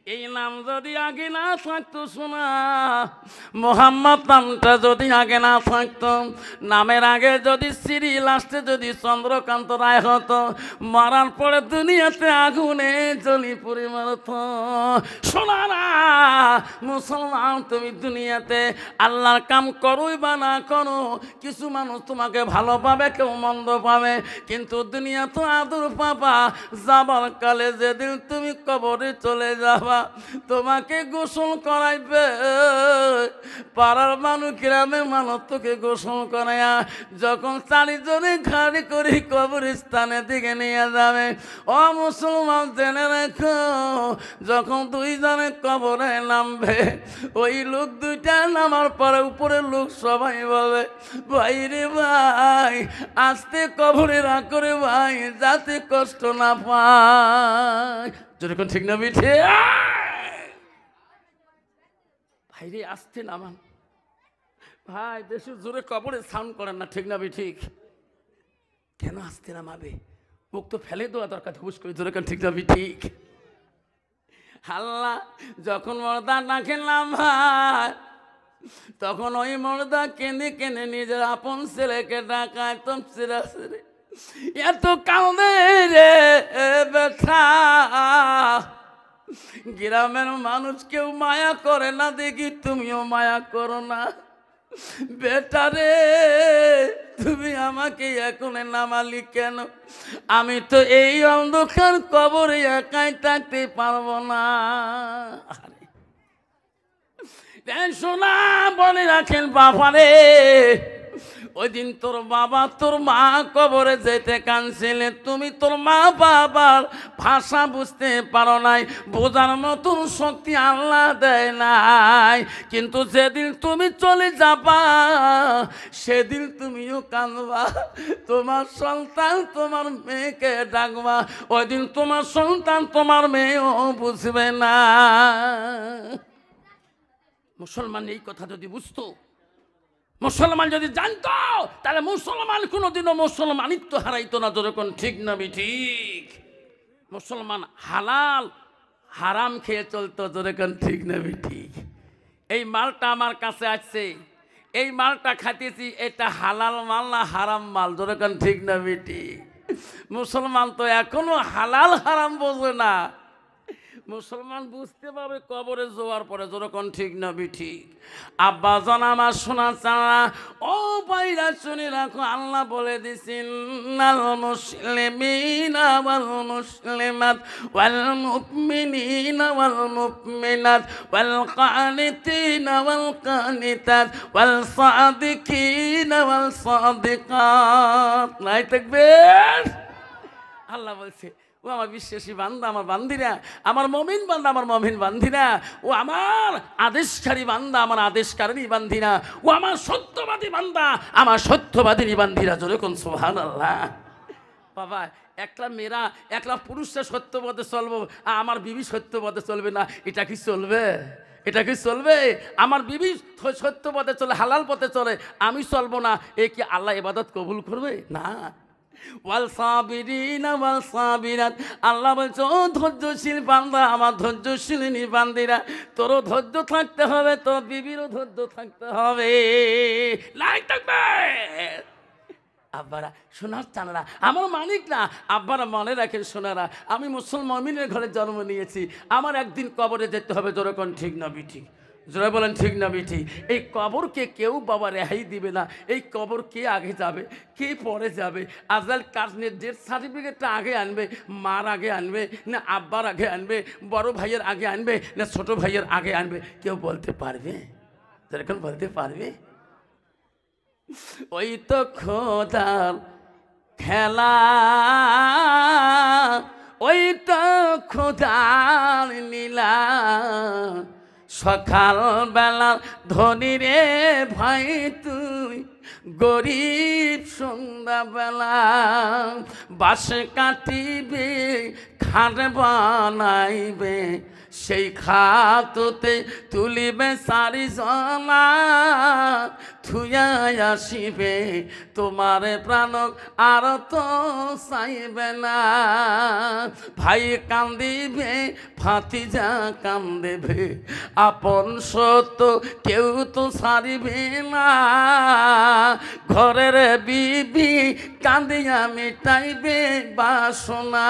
এই নাম যদি আগে না থাকতো শোনা, মোহাম্মদ নামটা যদি আগে না থাকতো, নামের আগে যদি শ্রী লাস্টে যদি চন্দ্রকান্ত রায় হতো, মারার পরে দুনিয়াতে আগুনে জ্বলি পুড়ে মারত। শোনা না মুসলমান, তুমি দুনিয়াতে আল্লাহর কাম করোই বা না করো, কিছু মানুষ তোমাকে ভালো পাবে, কেউ মন্দ পাবে, কিন্তু দুনিয়া তো আদর পাবা। যাবার কালে যেদিন তুমি কবরে চলে যাবা, তোমাকে গোসল করাইবে পাড়ার মানুষ, গ্রামের মানুষ তোকে গোসল করাইয়া যখন চারিজনে ঘাড়ি করে কবরস্থানের দিকে নিয়ে যাবে, ও মুসলমান জেনে রেখো, যখন দুইজনে কবরে নামবে, ওই লোক দুইটা নামার পরে উপরের লোক সবাই বলবে, ভাই রে ভাই, আস্তে কবরে রাখ করে ভাই, যাতে কষ্ট না পায়। যেরকম ঠিক না বিঠে ভাই রে, আস্তে নামান ভাই, বেশি জোরে কবরে সাউন্ড করেন না, ঠিক না ঠিক? কেন আস্তে নামাবে? মুখ তো ফেলে দেওয়া দরকার, হুস করে জোরে ঠিক না ঠিক? আল্লাহ যখন মর্দা না খেলাম ভাই, তখন ওই মর্দা কেঁদে কেঁদে নিজের আপন ছেলেকে ডাকায়, তোম ছেড়ে ছেড়ে এত কাঁদে রে ব্যথা, গ্রামের মানুষ কেউ মায়া করে না দেখি, তুমিও মায়া করো না। বেটারে তুমি আমাকে এখন নামালি কেন? আমি তো এই অন্ধকার কবরে একাই থাকতে পারবো না। শোনা বলে রাখেন বাবারে, ওই দিন তোর বাবা তোর মা কবরে যেতে কাঁদছিলে, তুমি তোর মা বাবার ভাষা বুঝতে পারো নাই, বোঝার মতন শক্তি আল্লাহ দেয় নাই, কিন্তু যেদিন তুমি চলে যাবা সেদিন তুমিও কাঁদবা, তোমার সন্তান তোমার মেয়েকে ডাকবা, ওই দিন তোমার সন্তান তোমার মেয়েও বুঝবে না। মুসলমান এই কথা যদি বুঝতো, মুসলমান যদি জানতো, তাহলে মুসলমান কোনোদিনও মুসলমানিত্ব হারাইতো না। যখন ঠিক না ঠিক? মুসলমান হালাল হারাম খেয়ে চলতো, যখন ঠিক না ঠিক? এই মালটা আমার কাছে আসছে, এই মালটা খাইতেছি, এটা হালাল মাল না হারাম মাল, যখন ঠিক না ঠিক? মুসলমান তো এখনো হালাল হারাম বোঝে না। মুসলমান বুঝতে পারবে কবরে যাওয়ার পরে, যখন ঠিক না ঠিক? আব্বা জান আমার শোনা চালা, ও ভাইরা শুনে রাখো, আল্লাহ বলে দিছেন, নাল মুসলিমিনা ওয়াল মুসলিমাত ওয়াল মুমিনিনা ওয়াল মুমিনাত ওয়াল কানিতিনা ওয়াল কানিতাত ওয়াল সাদিকিনা ওয়াল সাদিকাত। নাই তাকবীর। আল্লাহ বলছে, ও আমার বিশ্বাসী বান্দা, আমার বান্দিরা, আমার মমিন বান্দা, আমার মমিন বান্দিরা, ও আমার আদেশকারী বান্দা, আমার আদেশকারী বান্দিরা, ও আমার সত্যবাদী বান্দা, আমার সত্যবাদী বান্দিরা। জোরে কোন সুবহানাল্লাহ। বাবা, একলা মেয়েরা একলা পুরুষরা সত্যপথে চলবো, আমার বিবি সত্যপথে চলবে না, এটা কি চলবে? এটা কি চলবে? আমার বিবি সত্য পথে চলে, হালাল পথে চলে, আমি চলবো না, এ কি আল্লাহ ইবাদত কবুল করবে? না। ওয়াল সাবিরিনা ওয়াল সাবিরাত, আল্লাহ বলছে, ও ধৈর্যশীল বান্দা, আমার ধৈর্যশীলিনী বান্দিরা, তোরও ধৈর্য থাকতে হবে, তোর বিবিরও ধৈর্য থাকতে হবে। লাইক থাকবে। আব্বারা সোনার চানারা, আমার মালিক না, আব্বারা মনে রাখেন সোনারা, আমি মুসলমানের ঘরে জন্ম নিয়েছি, আমার একদিন কবরে যেতে হবে। যখন ঠিক না ঠিক? যারা বলেন ঠিক না ঠিক? এই কবরকে কেউ বাবা রেহাই দিবে না। এই কবর কে আগে যাবে, কে পরে যাবে? আজকাল কাজনের ডেথ সার্টিফিকেটটা আগে আনবে, মার আগে আনবে না আব্বার আগে আনবে, বড় ভাইয়ের আগে আনবে না ছোট ভাইয়ের আগে আনবে? কেউ বলতে পারবে? যেরকম বলতে পারবে? ওই তো খোদার খেলা, ওই তো খোদার নীলা, সকালবেলার ধনী রে ভাই তুই, গরিব সন্ধ্যাবেলা বাঁশ কাটিবে, খাট বানাইবে, সেই খাততে তুলিবে সারি জলা থুয়া আসিবে তোমার প্রাণ আর তো চাইবে না। ভাই কান্দিবে ভাতিজা কান্দিবে আপন সত্য কেউ তো সারিবে না। ঘরের বিবি কান্দিয়া মিটাইবে বাসনা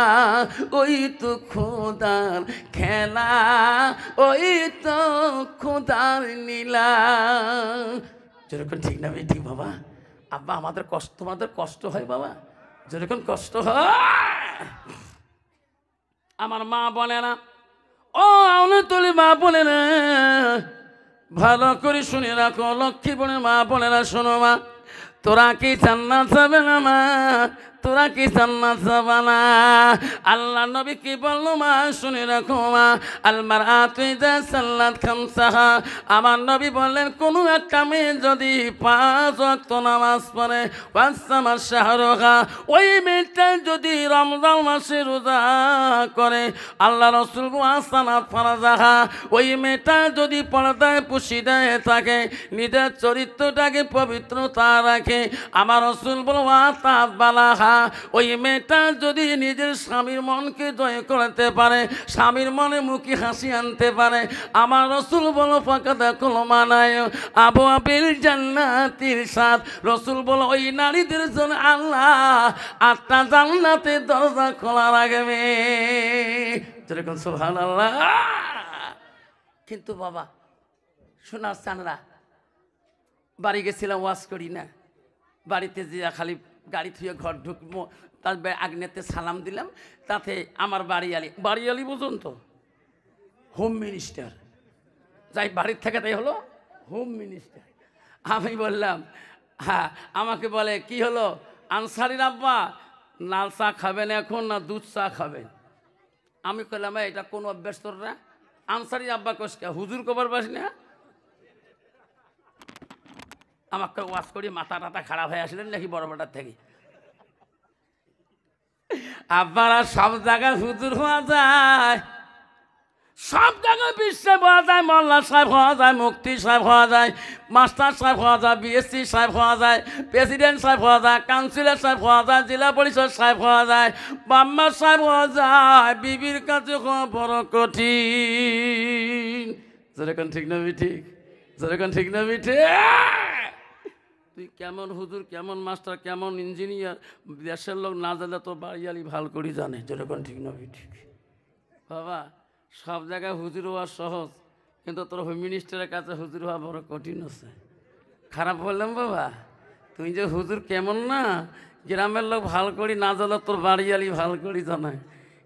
ওই তো খোদার খেলা ওই তো খোদার নীলা। যেরকম ঠিক না ঠিক বাবা? আব্বা আমাদের কষ্ট তোমাদের কষ্ট হয় বাবা, যেরকম কষ্ট হয়। আমার মা বলে না, ও আউনে তুলি মা বলে না, ভালো করে শুনে রাখো লক্ষ্মী বোনের মা বলে না, শোনো মা তোরা কি জান্নাত যাবে না মা, তোরা কি জান্নাত যাবে না? আল্লাহ নবী কি বলল মা শুনে রাখো মা, আলমারআতু ইযা সাল্লাত খামসাহা, আমার নবী বললেন কোন একটা মেয়ে যদি 5 ওয়াক্ত নামাজ পড়ে ওয়াসামা শাহরুহা, ওই মেয়েটা যদি রমজান মাসে রোজা করে আল্লাহ রাসূল ওয়াসানাত ফারাজাহা, ওই মেয়েটা যদি পর্দায় পুশিদায় থাকে নিজের চরিত্রটাকে পবিত্রতা রাখে, আমার রাসূল বল ওয়াতাত বালাহা, ওই মেয়েটা যদি নিজের স্বামীর মনকে জয় করতে পারে, স্বামীর মনে মুখে হাসি আনতে পারে, আমার রাসূল বলো ফাকাদা কুলমানায় আবু আবিল জান্নাতির সাথ, রাসূল বলো ওই নারীদের জন্য আল্লাহ 8টা জান্নাতের দরজা খোলা রাখবে। যেরকম সুবহানাল্লাহ। কিন্তু বাবা শোনার চানরা বাড়ি গেছিলাম ওয়াজ করি না, বাড়িতে যে খালি গাড়ি থুয়ে ঘর ঢুকবো তার আগ্নেতে সালাম দিলাম, তাতে আমার বাড়িয়ালি বুঝুন তো হোম মিনিস্টার, যাই বাড়ির থেকে তাই হলো হোম মিনিস্টার। আমি বললাম হ্যাঁ, আমাকে বলে কি হলো আনসারির আব্বা লাল চা খাবেন এখন না দুধ চা খাবেন? আমি কইলাম এটা কোন অভ্যাস তোর না? আনসারি আব্বা কোসকা হুজুর কবার বাস না? আমাকে ওয়াজ করি মাথা টাথা খারাপ হয়ে আসলেন নাকি বড় বাটার থেকে? আব্বারা সব জায়গায় হুজুর হওয়া যায়, সব জায়গায় বিশ্বে হওয়া যায়, মোল্লা সাহেব হওয়া যায়, মুফতি সাহেব হওয়া যায়, মাস্টার সাহেব হওয়া যায়, বিএসসি সাহেব হওয়া যায়, প্রেসিডেন্ট সাহেব হওয়া যায়, কাউন্সিলর সাহেব হওয়া যায়, জেলা পরিষদ সাহেব হওয়া যায়, বাম্মা সাহেব হওয়া যায়, বিবির কাছে হওয়া বড় কঠিন। যেরকম ঠিক না ঠিক? যেরকম ঠিক না ঠিক? তুই কেমন হুজুর, কেমন মাস্টার, কেমন ইঞ্জিনিয়ার, দেশের লোক না জানলে তো বাড়িয়ালি ভাল করি জানে। যেরকম ঠিক না ঠিক? বাবা সব জায়গায় হুজুর হওয়া সহজ, কিন্তু তোর হোম মিনিস্টারের কাছে হুজুর হওয়া বড় কঠিন আছে। খারাপ বললাম বাবা? তুই যে হুজুর কেমন না, গ্রামের লোক ভাল করি না জানলে তোর বাড়িয়ালি ভাল করি জানায়।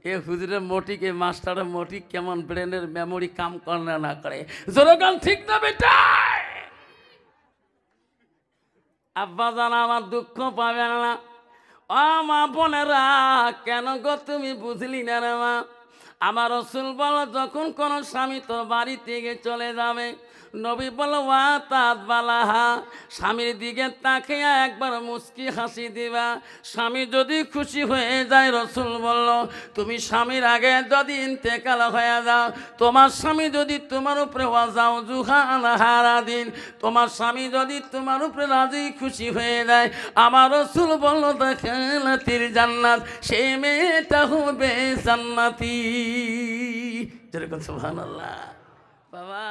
এ হুজুরের মোটিক, এ মাস্টারের মোটিক কেমন ব্রেনের মেমোরি কাম করে না করে। যেরকম ঠিক না বেটা? আব্বা জানা আমার দুঃখ পাবে না। ও মা বোনেরা কেন গো তুমি বুঝলি না রে মা? আমার রাসূল বলো যখন কোন স্বামী তোর বাড়ি থেকে চলে যাবে, নবী বলো ওয়াতাত বালাহা, স্বামীর দিকে তাকিয়ে একবার মুস্কি হাসি দিবা। স্বামী যদি খুশি হয়ে যায়, রাসূল বলল তুমি স্বামীর আগে যদি ইন্তেকাল হয়ে যাও, তোমার স্বামী যদি তোমার উপরে ওয়াজাও জুহান হারা দিন, তোমার স্বামী যদি তোমার উপরে রাজি খুশি হয়ে যায়, আমার রাসূল বলল দাখিলাতিল জান্নাত, সেই মেয়েটা হবে জান্নাতি। যেরকম সুবহানাল্লাহ। বাবা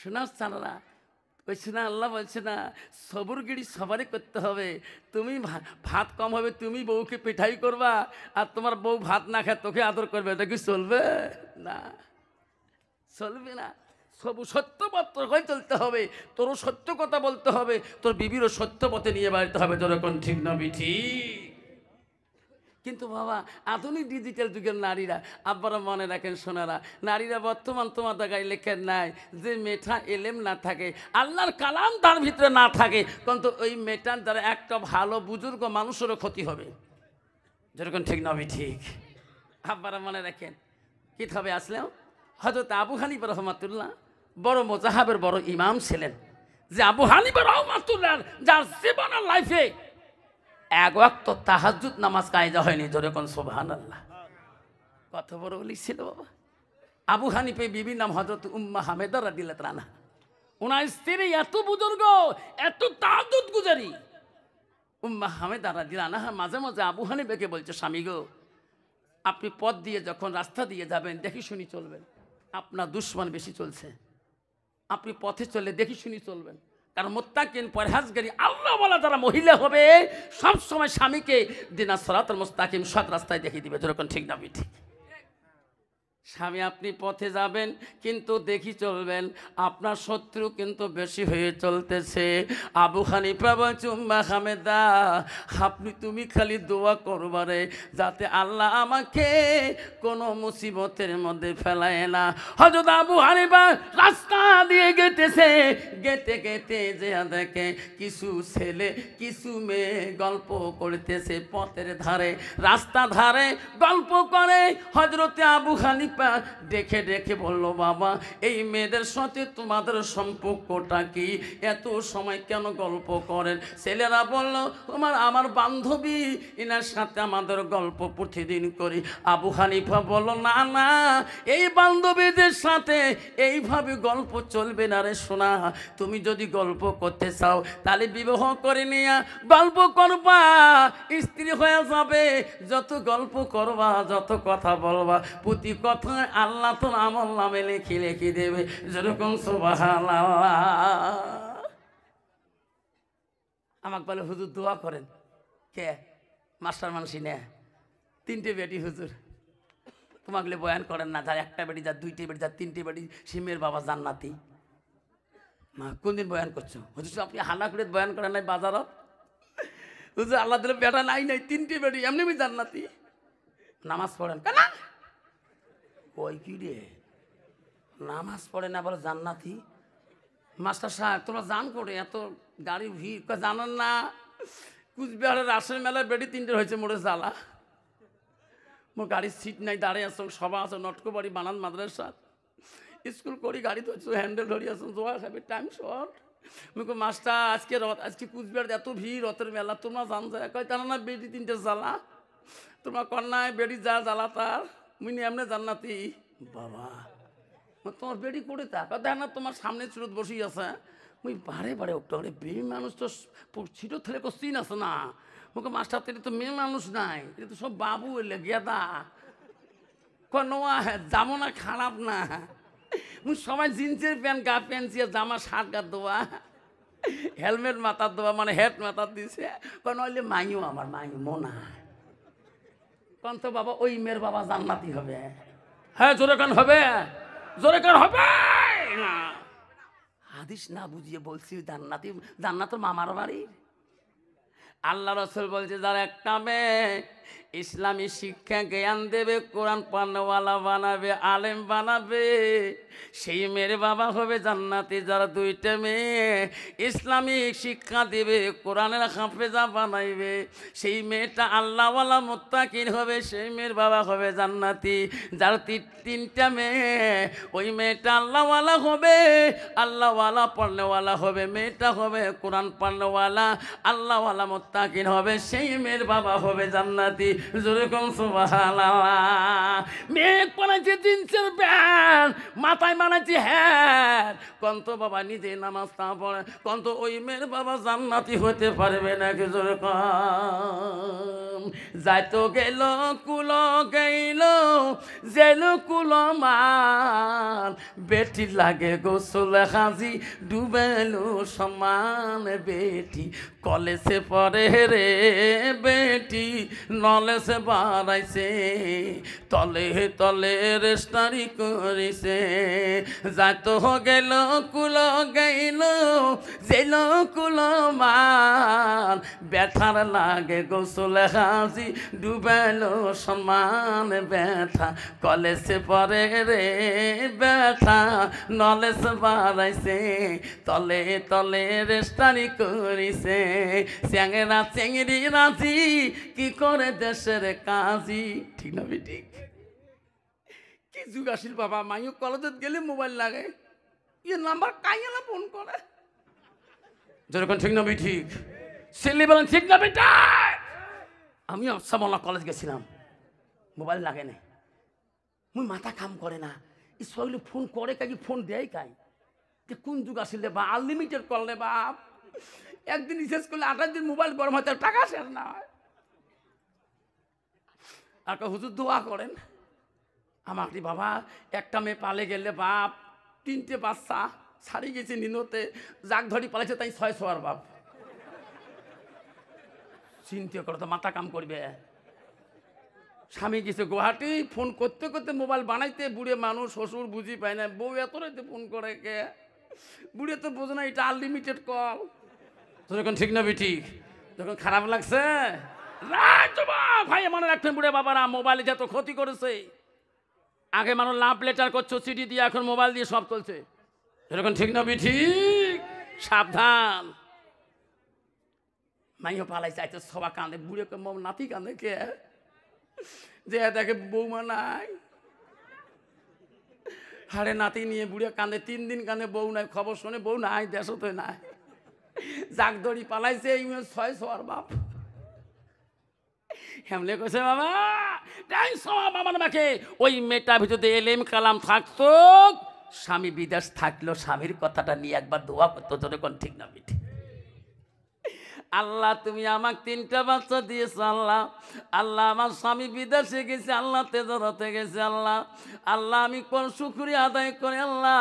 শোনাস চানারা বলছে না, আল্লাহ বলছে না সবুরগিরি সবারই করতে হবে। তুমি ভাত কম হবে, তুমি বউকে পিঠাই করবা, আর তোমার বউ ভাত না খায় তোকে আদর করবে, এটা কি চলবে? না, চলবে না। সবু সত্য পত্র হয়ে চলতে হবে, তোরও সত্য কথা বলতে হবে, তোর বিবিরও সত্য পথে নিয়ে বাড়িতে হবে। যেরকম ঠিক না ঠিক? কিন্তু বাবা আধুনিক ডিজিটাল যুগের নারীরা, আব্বারা মনে রাখেন সোনারা, নারীরা বর্তমান তোমার জায়গায় লেখেন নাই যে মেয়েটা এলেম না থাকে, আল্লাহর কালাম তার ভিতরে না থাকে, কিন্তু ওই মেয়েটার দ্বারা একটা ভালো বুজুর্গ মানুষেরও ক্ষতি হবে। যেরকম ঠিক না ঠিক? আব্বারা মনে রাখেন কিতাবে আসলেও হযরত আবু হানিফা রহমাতুল্লাহ বড় মুজাহাবের বড় ইমাম ছিলেন, যে আবু হানিফা রহমাতুল্লাহ যার জীবনের লাইফে এক ওয়াক্ত তাহাজ্জুদ নামাজ কায়দা হয়নি। যেরকম সুবহানাল্লাহ। কত বড় ওলি ছিল বাবা, আবু হানিফে বিবির নাম হযরত উম্মে হামেদা রাদিয়াল্লাহু তাআলা। ওনার স্ত্রী এত বুজুর্গ, এত তাআদ্দুদ গুজারি। উম্মে হামেদা রাদিয়াল্লাহু আনহা মাঝে মাঝে আবু হানিফাকে বলছে, স্বামী গো, আপনি পথ দিয়ে যখন রাস্তা দিয়ে যাবেন দেখি শুনি চলবেন। আপনার দুশমন বেশি চলছে, আপনি পথে চলে দেখি শুনি চলবেন। কারণ মুত্তাকিন পরহেজগারি আল্লাহ ওয়ালা যারা মহিলা হবে সব সময় স্বামীকে দিনাস সিরাতাল মুস্তাকিম সৎ রাস্তায় দেখিয়ে দিবে। যখন ঠিক না ঠিক স্বামী আপনি পথে যাবেন কিন্তু দেখি চলবেন, আপনার শত্রু কিন্তু বেশি হয়ে চলতেছে। আবু হানিফা বলছে, উম্মে হামেদা তুমি খালি দোয়া করবারে যাতে আল্লাহ আমাকে কোনো মুসিবতের মধ্যে ফেলায় না। হযরত আবু হানিফা রাস্তা দিয়ে গেতেছে, গেতে গেতে যে দেখে কিছু ছেলে কিছু মেয়ে গল্প করতেছে পথের ধারে, রাস্তা ধারে গল্প করে। হযরতে আবু হানিফা দেখে দেখে বলল, বাবা এই মেয়েদের সাথে তোমাদের সম্পর্কটা কি? এত সময় কেন গল্প করেন? ছেলেরা বলল, আমার বান্ধবী, এনার সাথে আমাদের গল্প প্রতিদিন করি। আবু হানিফা বলল, না না, এই বান্ধবীদের সাথে এইভাবে গল্প চলবে না রে সোনা। তুমি যদি গল্প করতে চাও তাহলে বিবাহ করে নিয়ে গল্প করবা, স্ত্রী হয়ে যাবে। যত গল্প করবা, যত কথা বলবা, প্রতি কথা আল্লাহ তো আমল নামে লিখে লিখে দেবে। যেরকম সুবহানাল্লাহ। আমাকে বলে, হুজুর দোয়া করেন। কে? মাস্টার মানুষই নে, 3টে বেটি হুজুর, তোমাকে বয়ান করেন না, যার 1টা বেটি, যার 2টে বেটি, যার 3টে বেটি, সিমের বাবা জান্নাতি। মা কোনদিন বয়ান করছো? হুজুর আপনি হানা করে বয়ান করেন নাই বাজারত? হুজুর আল্লাহ দিলে বেটা নাই 3টে বেটি, এমনি জান্নাতি। নামাজ পড়েন কেন? ওই কি রে, নামাজ পড়ে না বলে জান্নাতি? মাস্টার সাহেব তোমরা জান করে এত গাড়ি ভিড় জানান না? কুচবিহারের রাসের মেলায় বেটি 3টে হয়েছে, মোড়ে জ্বালা। মোর গাড়ির সিট নাই, দাঁড়িয়ে আসো, সভা আছে, নটকো বাড়ি বানান মাদ্রাসা স্কুল করি, গাড়ি ধরছো, হ্যান্ডেল ধরি আসো, জোয়া খাবে, টাইম শর্ট। মুখো মাস্টার আজকে রথ, আজকে কুচবিহার এত ভিড়, রথের মেলা, তোমরা জান যায় কয় তারা না বেটি 3টে জ্বালা, তোমার কন্যায় বেটি যা জ্বালা তার মুনি এমনি জান্নাতি। বাবা তোমার বেটি করে তা দেখ না, তোমার সামনে চুরত বসেই আছে। মুই বারে বারে ওটা বেড়ি মানুষ তো ছিটো থেলে চিন আছে না। মুখে মাস্টার তেলে তো মেয়ে মানুষ নাই, এটা তো সব বাবু এলে গেদা নোয়া যাবো না, খারাপ না। মুই সবাই জিন্সের প্যান্ট গা প্যান্ট জামা শার্ট গা দেওয়া, হেলমেট মাথার দেওয়া, মানে হেড মাথার দিছে। নইলে মাইও আমার মাইও মোনা কন তো বাবা ওই মেয়ের বাবা জান্নাতি হবে। হ্যাঁ জোরে কান হবে, জোরে কান হবে না। হাদিস না বুঝিয়ে বলছি জান্নাতি, জান্নাত মামার বাড়ির। আল্লাহ রাসূল বলছে, যার একটা মেয়ে ইসলামী শিক্ষা জ্ঞান দেবে, কোরআন পানওয়ালা বানাবে, আলেম বানাবে, সেই মেয়ের বাবা হবে জান্নাতি। যারা 2টা মেয়ে ইসলামিক শিক্ষা দেবে, কোরআনের হাফেজা বানাইবে, সেই মেয়েটা আল্লাহওয়ালা মুত্তাকিন হবে, সেই মেয়ের বাবা হবে জান্নাতি। যার 3টা মেয়ে, ওই মেয়েটা আল্লাহওয়ালা হবে, আল্লাহওয়ালা পড়নেওয়ালা হবে, মেয়েটা হবে কোরআন পড়নেওয়ালা, আল্লাহওয়ালা মুত্তাকিন হবে, সেই মেয়ের বাবা হবে জান্নাতি। যেরকম সুবহানাল্লাহ। মেয়ে বানাইছে জিন্সের প্যান্ট, মাথায় বানাইছে হ্যাট, কন্ত বাবা নিজে নামাজ না পড়ে, কন্ত ওই মেয়ের বাবা জান্নাতি হতে পারবে নাকি? যেরকম যাইতো গেল কুল গেল যেন কুল মান, বেটি লাগে গোসল হাজি ডুবেলো সমান, বেটি কলেজে পড়ে রে বেটি নলেজে বাড়াইছে, তলে তলে রেস্টারি করিছে। যাইতো গেল কুল গেল যেল কুল মান, ব্যথার লাগে গোসল হাজি ডুবেলো সমান, ব্যথা কলেজে পড়ে রে ব্যথা নলেজ বাড়াইছে, তলে তলে রেস্টারি করিছে। চ্যাংরা চেংড়ি রাজি কি করে দেশের কাজী। ঠিক না বেটি? কি যুগ আসিল বাবা, মাইও কলেজে গেলে মোবাইল লাগে, ইয়ে নাম্বার কাইলা ফোন করে। যেরকম ঠিক না বেটি? ছেলে বলেন ঠিক না বেটা? আমি অফসামলা কলেজ গেছিলাম, মোবাইল লাগে না, মুই মাথা কাম করে না, সইলে ফোন করে কাকি ফোন দেয় কাই যে কোন যুগ আসলে বা আনলিমিটেড করলে বাপ একদিন রিচার্জ করলে 28 দিন মোবাইল গরম হয় তার টাকা শেষ না হয়। আর হুজুর দোয়া করেন আমাকে বাবা একটা মেয়ে পালে গেলে বাপ 3টে বাচ্চা ছাড়ি গেছে নিনতে জাগ ধরি পালাইছে তাই 600 আর বাপ চিন্তা করো তো মাথা কাম করবে। স্বামী গেছে গুয়াহাটি ফোন করতে করতে মোবাইল বানাইতে বুড়ে মানুষ শ্বশুর বুঝি পায় না বউ এত রাইতে ফোন করে কে বুড়ে তো বোঝে না এটা আনলিমিটেড কল তো যখন ঠিক না ঠিক যখন খারাপ লাগছে ভাই মনে রাখতেন বুড়ে বাবারা মোবাইলে যত ক্ষতি করেছে আগে মানুষ লাভ লেটার করছো চিঠি দিয়ে এখন মোবাইল দিয়ে সব চলছে এরকম ঠিক না ঠিক সাবধান। মাইও পালাই চাইছে সবা কাঁদে বুড়ে নাতি কাঁদে কে যে দেখে বৌমা নাই হাড়ে নাতি নিয়ে বুড়ে কাঁদে 3 দিন কাঁদে বউ নাই খবর শুনে বউ নাই দেশতে নাই জাগ দড়ি পালাইছে এই 600 আর বাপ হেমলে কইছে বাবা তাই সবা বাবার মাকে ওই মেয়েটা ভিতরে এলেম কালাম থাকতো স্বামী বিদেশ থাকলো স্বামীর কথাটা নিয়ে একবার দোয়া করতো যখন ঠিক না বিঠি আল্লাহ তুমি আমাকে 3টা বাচ্চা দিয়েছো আল্লাহ আল্লাহ আমার স্বামী বিদেশে গেছে আল্লাহ তেজরতে গেছে আল্লাহ আল্লাহ আমি কোন শুকরিয়া আদায় করে আল্লাহ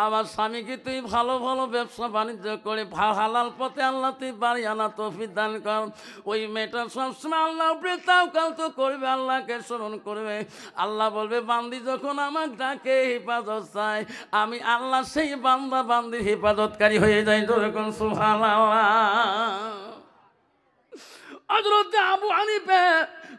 আমার স্বামীকে তুই ভালো ভালো ব্যবসা বাণিজ্য করে হালাল পথে আল্লাহ তুই বাড়ি আনা তৌফিক দান কর। ওই মেয়েটা সবসময় আল্লাহ উপরে তাওয়াক্কুল তো করবে আল্লাহকে স্মরণ করবে আল্লাহ বলবে বান্দি যখন আমাকে ডাকে হেফাজত চায় আমি আল্লাহ সেই বান্দা বান্দির হেফাজতকারী হয়ে যাই যখন সুবহানাল্লাহ। হযরত আবু হানিফা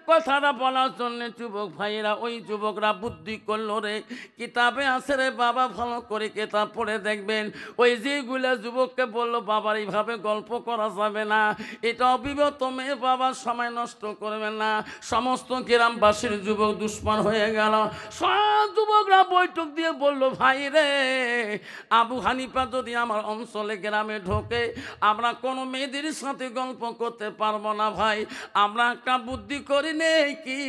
কথাটা বলার জন্য যুবক ভাইয়েরা ওই যুবকরা বুদ্ধি করলো রে কিতাবে আছে রে বাবা ভালো করে কিতাব পড়ে দেখবেন ওই যেগুলা যুবককে বললো বাবার এইভাবে গল্প করা যাবে না এটা অবিবাহিত মেয়ে বাবার সময় নষ্ট করবে না সমস্ত গ্রামবাসীর যুবক দুশ্মন হয়ে গেল সব যুবকরা বৈঠক দিয়ে বলল ভাই রে আবু হানিফা যদি আমার অঞ্চলে গ্রামে ঢোকে আমরা কোনো মেয়েদের সাথে গল্প করতে পারবো না ভাই আমরা একটা বুদ্ধি করি নেই কি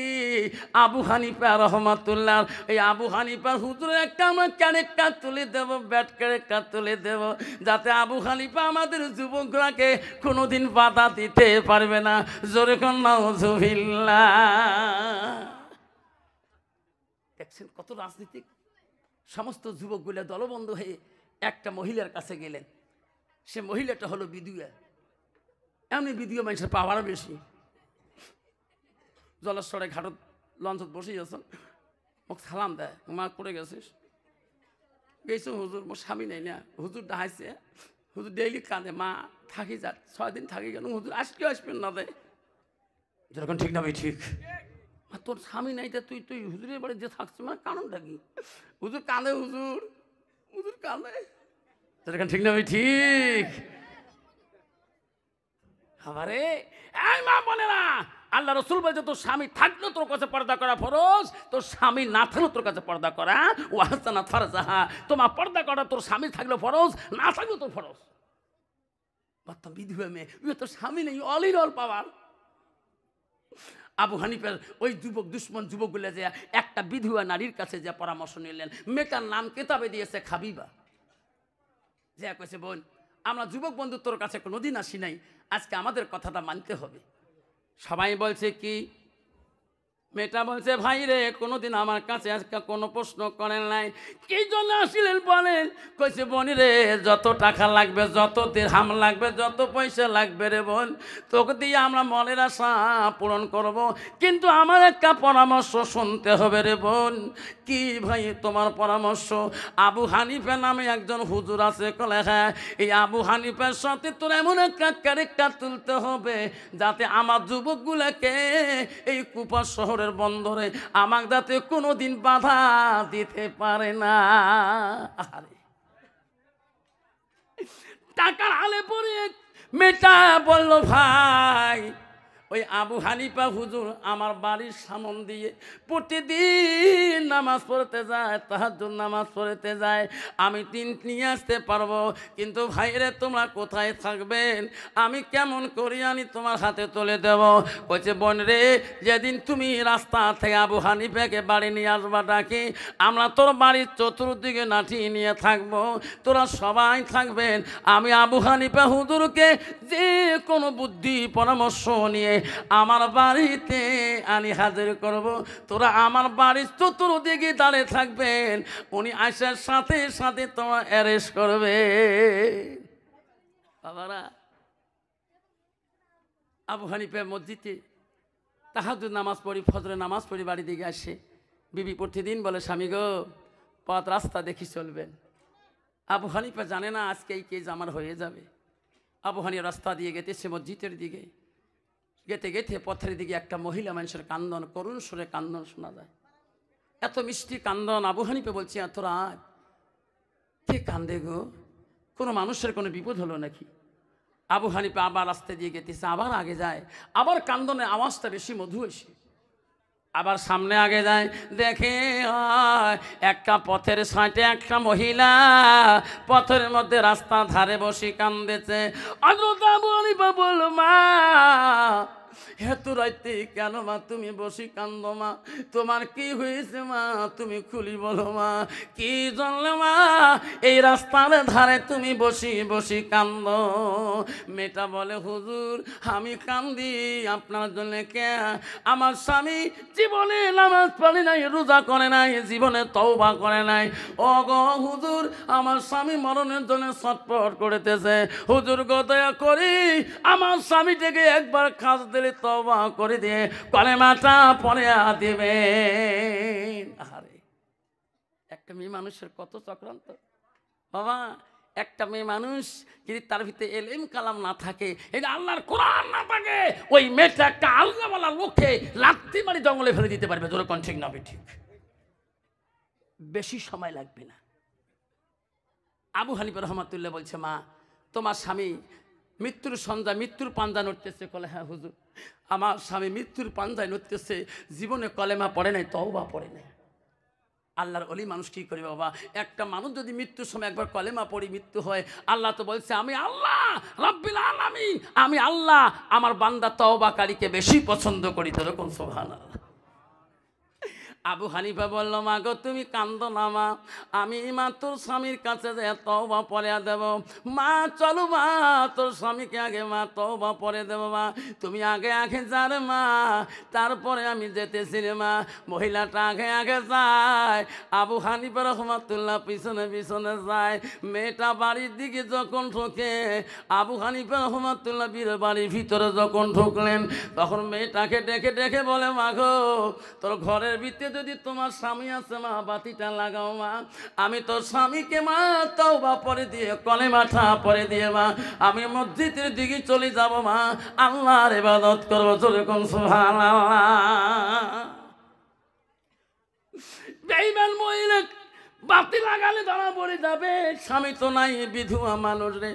আবু হানিফা রহমাতুল্লাহ এই আবু হানিফার হুজুরের একটা আমরা ক্যারেক্টার তুলে দেবো ব্যাট ক্যারেক্টার তুলে দেবো যাতে আবু হানিফা আমাদের যুবকরাকে কোনোদিন বাধা দিতে পারবে না জোরে কোন নাউজুবিল্লাহ। দেখছেন কত রাজনীতিক সমস্ত যুবকগুলো দলবন্ধ হয়ে একটা মহিলার কাছে গেলেন সে মহিলাটা হলো বিধবা এমনি বিধবা মানুষের পাওয়ার বেশি জলেশ্বরে ঘাটত লঞ্চত বসে আছেন মোক সালাম দেয় মা করে গেছিস গেছো হুজুর মোর স্বামী নেই না হুজুর ডাহাইছে হুজুর ডেইলি কাঁদে মা থাকি যা 6 দিন থাকি কেন হুজুর আজকেও আসবেন না দেয় যেরকম ঠিক না ভাই ঠিক তোর স্বামী নাই তা তুই তুই হুজুরের বাড়ি যে থাকছিস মানে কারণটা কি হুজুর কাঁদে হুজুর হুজুর কাঁদে যেরকম ঠিক না ভাই ঠিক আবারে এই মা বলে না আল্লাহ রসুল বলছে তোর স্বামী থাকলেও তোর কাছে পর্দা করা ফরজ তোর স্বামী না থাকলেও তোর কাছে পর্দা করা ও হাসানা ফারজাহা তোমার পর্দা করা তোর স্বামী থাকলেও ফরজ না থাকলেও তোর ফরজ বর্তমান বিধবা মেয়ে তোর স্বামী নেই অলির অল পাওয়ার আবু হানিফার ওই যুবক দুশ্মন যুবকগুলো যে একটা বিধবা নারীর কাছে যে পরামর্শ নিলেন মেয়েটার নাম কেতাবে দিয়েছে খাবিবা যে কইছে বোন আমরা যুবক বন্ধু তোর কাছে কোনোদিন আসি নাই আজকে আমাদের কথাটা মানতে হবে সবাই বলছে কি মেয়েটা বলছে ভাই রে কোনোদিন আমার কাছে আজকে কোনো প্রশ্ন করেন নাই কি জন্য আসিলেন বলেন কইছে বোন রে যত টাকা লাগবে যত দিরহাম লাগবে যত পয়সা লাগবে রে বোন তোকে দিয়ে আমরা মনের আশা পূরণ করব কিন্তু আমার একটা পরামর্শ শুনতে হবে রে বোন কি ভাই তোমার পরামর্শ আবু হানিফা নামে একজন হুজুর আছে কলে হ্যাঁ এই আবু হানিফার সাথে তোর এমন একটা ক্যারেক্টার তুলতে হবে যাতে আমার যুবকগুলোকে এই কুপা শহরে বন্দরে আমাকে যাতে কোনোদিন বাধা দিতে পারে না আরে টাকার আলে পরে মেয়েটা বলল ভাই ওই আবু হানিফা হুজুর আমার বাড়ির সামন দিয়ে প্রতিদিন নামাজ পড়তে যায়, তাহাজ্জুদ নামাজ পড়তে যায়। আমি দিন নিয়ে আসতে পারবো, কিন্তু ভাইরে তোমরা কোথায় থাকবেন, আমি কেমন করি আনি তোমার হাতে তুলে দেব। কইছে বোন রে, যেদিন তুমি রাস্তা থেকে আবু হানিফাকে বাড়ি নিয়ে আসবা ডাকি, আমরা তোর বাড়ির চতুর্দিকে নাঠি নিয়ে থাকবো, তোরা সবাই থাকবেন। আমি আবু হানিফা হুজুরকে যে কোনো বুদ্ধি পরামর্শ নিয়ে আমার বাড়িতে আনি হাজির করব, তোরা আমার বাড়ির চতুর্দিকে দাঁড়িয়ে থাকবেন, উনি আসার সাথে সাথে তোমরা অ্যারেস্ট করবে। বাবারা, আবু হানিফা মসজিদে তাহাজ্জুদ নামাজ পড়ি, ফজরের নামাজ পড়ি, বাড়ি দিকে আসে। বিবি প্রতিদিন বলে স্বামী গো, পথ রাস্তা দেখি চলবেন। আবু হানিফা জানে না আজকে এই কেজ আমার হয়ে যাবে। আবু হানিফা রাস্তা দিয়ে গেতেছে মসজিদের দিকে, গেতে গেতে পথের দিকে একটা মহিলা মানুষের কান্দন, করুণ সুরে কান্দন শোনা যায়। এত মিষ্টি কান্দন। আবু হানিফা বলছে এত রাত কে কান্দে গো, কোনো মানুষের কোনো বিপদ হলো নাকি? আবু হানিফা আবার রাস্তা দিয়ে গেতেছে, আবার আগে যায়, আবার কান্দনের আওয়াজটা বেশি মধু এসে, আবার সামনে আগে যায়, দেখে একটা পথের সাইডে একটা মহিলা পথের মধ্যে রাস্তার ধারে বসে কান্দেছে। হযরত আবু হানিফা বলল, মা এত রাইতে কেন মা তুমি বসি কান্দ মা, তোমার কি হয়েছে মা, তুমি খুলি বলো মা, কি জানলে মা এই রাস্তার ধারে তুমি বসি বসি কান্দ? মেয়েটা বলে হুজুর আমি কান্দি আপনার জন্য। কে? আমার স্বামী জীবনে নামাজ পড়ে নাই, রোজা করে নাই, জীবনে তওবা করে নাই। ও গো হুজুর, আমার স্বামী মরণের জন্য ছটফট করিতেছে, হুজুর গো দয়া করি আমার স্বামীটাকে একবার খাস দিলে তওবা করে দিয়ে কলেমাটা পড়ে দিবে। আরে একটা মেয়ে মানুষের কত চক্রান্ত বাবা। একটা মেয়ে মানুষ যদি তার ভিতরে এলেম কালাম না থাকে, এটা আল্লাহর কোরআন না থাকে, ওই মেয়েটা একটা আল্লাহওয়ালার মুখে লাথি মারি জঙ্গলে ফেলে দিতে পারবে। তোর কোন ঠিক না ঠিক? বেশি সময় লাগবে না। আবু হানিফা রহমাতুল্লাহ বলছে, মা তোমার স্বামী মৃত্যুর সন্ধ্যা মৃত্যুর পাঞ্জা নড়তেছে। কলে হ্যাঁ হুজুর, আমার স্বামী মৃত্যুর পাঞ্জায় নড়তেছে, জীবনে কলেমা পড়ে নাই, তওবা পড়ে নাই। আল্লাহর ওলি মানুষ কি করে বাবা? একটা মানুষ যদি মৃত্যুর সময় একবার কলেমা পড়ি মৃত্যু হয়, আল্লাহ তো বলছে আমি আল্লাহ রাব্বিল আলামিন, আমি আল্লাহ আমার বান্দা তওবাকারীকে বেশি পছন্দ করি। তোরকম সুবহানাল্লাহ। আবু হানিফা বলল, মা গো তুমি কান্দো না মা, আমি মা তোর স্বামীর কাছে যে তওবা পড়ে দেব। মা চলো মা, তোর স্বামীকে আগে মা তওবা পড়ে দেব। মা তুমি আগে আগে যার মা, তারপরে আমি যেতেছি রে মা। মহিলাটা আগে আগে যায়, আবু হানিফা রহমাতুল্লাহ পিছনে পিছনে যায়। মেয়েটা বাড়ির দিকে যখন ঢোকে, আবু হানিফা রহমাতুল্লাহ বাড়ির ভিতরে যখন ঢুকলেন, তখন মেয়েটাকে ডেকে ডেকে বলে, মা গো তোর ঘরের ভিতরে যদি তোমার স্বামী আছে মা, বাতিটা লাগাও মা, আমি তোর স্বামীকে মা তওবা পড়ে দিয়ে কলেমাটা পড়ে দিয়ে মা আমি মসজিদের দিকে চলে যাব মা, আল্লাহর ইবাদত করব। যেরকম সুবহানাল্লাহ। বেঈমান মহিলা বাতি লাগালে ধরা পড়ে যাবে, স্বামী তো নাই, বিধবা মানুষ রে।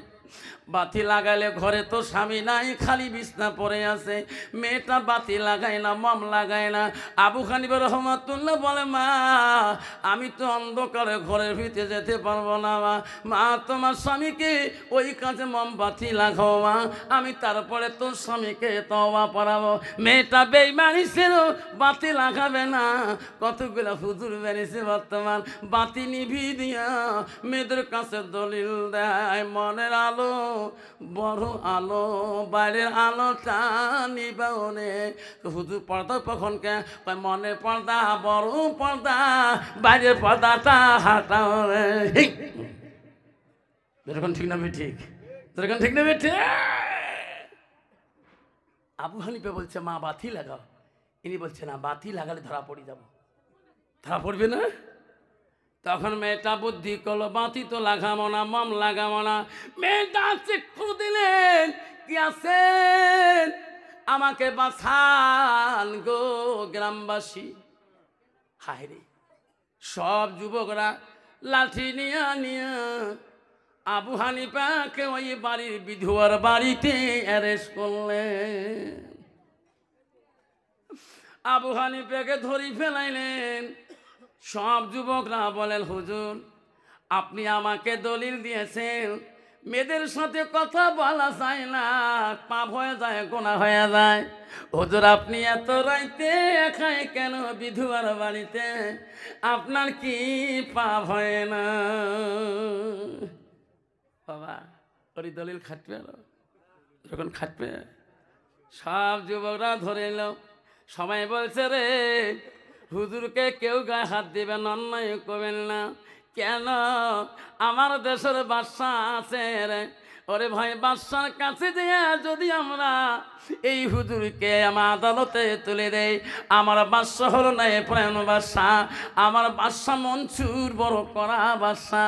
বাতি লাগাইলে ঘরে তো স্বামী নাই, খালি বিছনা পড়ে আছে। মেয়েটা বাতি লাগায় না, মম লাগায় না। আবু হানিফা রহমাতুল্লাহ বলে, মা আমি তো অন্ধকারে ঘরের ভিতরে যেতে পারবো না মা, মা তোমার স্বামীকে ওই কাজে মোমবাতি লাগাও মা, আমি তারপরে তোর স্বামীকে তওবা পড়াবো। মেয়েটা বেঈমানি ছিল, বাতি লাগাবে না। কতগুলো হুজুর বেরিয়েছে বর্তমান, বাতি নিভি দিয়া মেয়েদের কাছে দলিল দেয়, মনের আলো বড় আলো, বাইরের আলোটা নিবাওনে। হুজুর পর্দা কখনকে মনের পর্দা বড় পর্দা, বাইরের পর্দাটা হাটাও রে। যেরকম ঠিক না ঠিক? যেরকম ঠিক না ঠিক? আবু হানিফা বলছে, মা বাতি লাগাও। ইনি বলছে না, বাতি লাগালে ধরা পড়ে যাব। ধরা পড়বে না? তখন মেয়েটা বুদ্ধি করলো, বাতি তো লাগাবো না, মম লাগাবো না। মেয়েটা চিঠি দিলেন, কি আছেন আমাকে বাঁচান গো গ্রামবাসী। হায় রে, সব যুবকরা লাঠি নিয়ে নিয়ে আবু হানিফাকে ওই বাড়ির বিধবার বাড়িতে অ্যারেস্ট করলেন। আবু হানিফাকে ধরি ফেলাইলেন। সব যুবকরা বলেন, হুজুর আপনি আমাকে দলিল দিয়েছেন মেয়েদের সাথে কথা বলা যায় না, পাপ হয়ে যায়, গুনাহ হয়ে যায়। হুজুর আপনি এত রাইতে একাই কেন বিধবার বাড়িতে, আপনার কি পাপ হয় না? বাবা ওই দলিল খাটবে, যখন খাটবে সব যুবকরা ধরে এলো। সবাই বলছে, রে হুজুরকে কেউ গায়ে হাত দিবেন, অন্যায় করবেন না। কেন? আমার দেশের বাদশা আছে রে। ওরে ভাই, বাদশার কাছে দিয়ে যদি আমরা এই হুজুরকে আমার আদালতে তুলে দেই, আমার বাদশা হলো না প্রাণ বাদশা, আমার বাদশা মনসুর বড় করা বাদশা,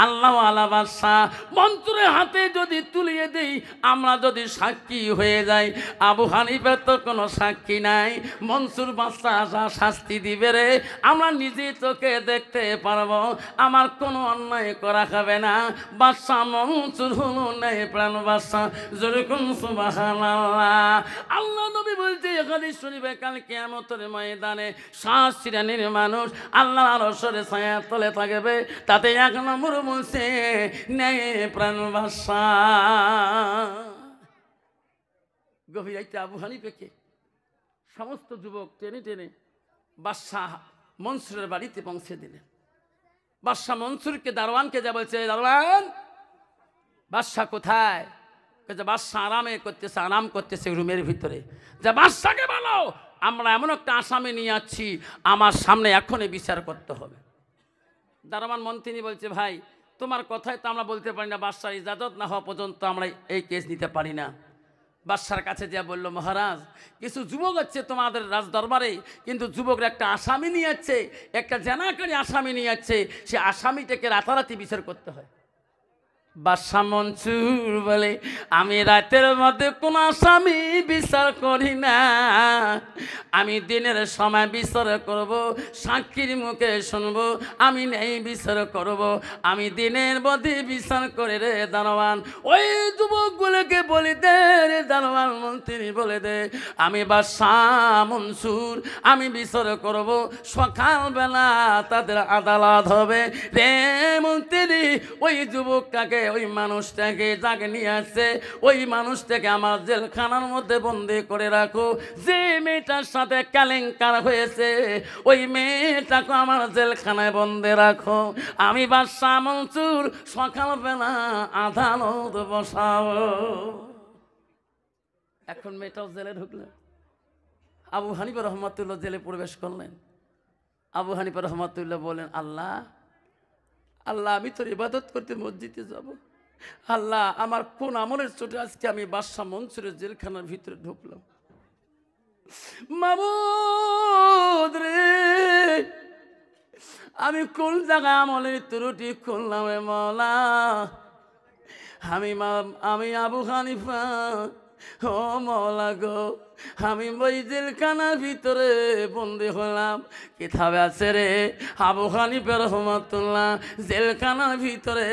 আল্লাহওয়ালা বাদশা। মনসুরের হাতে যদি তুলিয়ে দেই, আমরা যদি সাক্ষী হয়ে যাই, আবু হানিফার তো কোনো সাক্ষী নাই, মনসুর বাদশা শাস্তি দিবে রে, আমরা নিজে চোখে দেখতে পারবো, আমার কোনো অন্যায় করা হবে না। বাদশা মনসুর হলো না প্রাণ বাদশা। যেরকম সুবহানাল্লাহ। আল্লাহ নবী বলছে হাদিস শরীফে, কাল কিয়ামতের ময়দানে 7 শ্রেণীর মানুষ আল্লাহর আরশের ছায়ার তলে থাকবে। তাতে 1 নম্বর বলছে নেই প্রাণ বাদশা। গভীর রাতে আবু হানিফাকে সমস্ত যুবক টেনে টেনে বাদশাহ মনসুরের বাড়িতে পৌঁছে দিলেন। বাদশাহ মনসুরকে দারোয়ানকে যা বলছে, দারোয়ান বাদশাহ কোথায়? বাদশাহ আরাম করতেছে রুমের ভিতরে। যা বাদশাকে বলো আমরা এমন একটা আসামি নিয়ে যাচ্ছি, আমার সামনে এখনই বিচার করতে হবে। দারোয়ান মন্ত্রী বলছে, ভাই তোমার কথাই তো আমরা বলতে পারি না, বাদশার ইজাজত না হওয়া পর্যন্ত আমরা এই কেস নিতে পারি না। বাদশার কাছে যা বললো, মহারাজ কিছু যুবক হচ্ছে তোমাদের রাজ দরবারে, কিন্তু যুবকরা একটা আসামি নিয়ে যাচ্ছে, একটা জানাকারী আসামি নিয়ে যাচ্ছে, সে আসামিটাকে রাতারাতি বিচার করতে হয়। বাদশা মনসুর বলে, আমি রাতের মধ্যে কোন আসামি বিচার করি না, আমি দিনের সময় বিচার করব, সাক্ষীর মুখে শুনবো, আমি নেই বিচার করব, আমি দিনের মধ্যে বিচার করে রে দারোয়ান। ওই যুবকগুলোকে বলে দে রে দারোয়ান, মন্ত্রী বলে দে আমি বাদশা মনসুর, আমি বিচার করব, সকালবেলা তাদের আদালত হবে রে মন্ত্রী। ওই যুবকটাকে, ওই মানুষটাকে যাকে নিয়ে আসছে, ওই মানুষটাকে আমার জেলখানার মধ্যে বন্দি করে রাখো। যে মেয়েটার সাথে কেলেঙ্কার হয়েছে, ওই মেয়েটাকে আমার জেলখানায় বন্দি রাখো। আমি বাদশা মনসুর সকালবেলা আদালত বসাবো। এখন মেয়েটাও জেলে ঢুকলেন। আবু হানিফা রহমাতুল্লাহ জেলে প্রবেশ করলেন। আবু হানিফা রহমাতুল্লাহ বলেন, আল্লাহ আল্লাহ আমি তোর ইবাদত করতে মসজিদে যাব, আল্লাহ আমার কোন আমলের চোটে আজকে আমি বাদশা মনসুরের জেলখানার ভিতরে ঢুকলাম। মাবুদ রে, আমি কোন জায়গায় আমলের ত্রুটি করলাম রে মওলা। আমি আবু হানিফা, ও মওলা গো, আমি ওই জেলখানার ভিতরে বন্দি হলাম। কিতাবে আছে রে, আবু হানিফা রহমাতুল্লাহ জেলখানার ভিতরে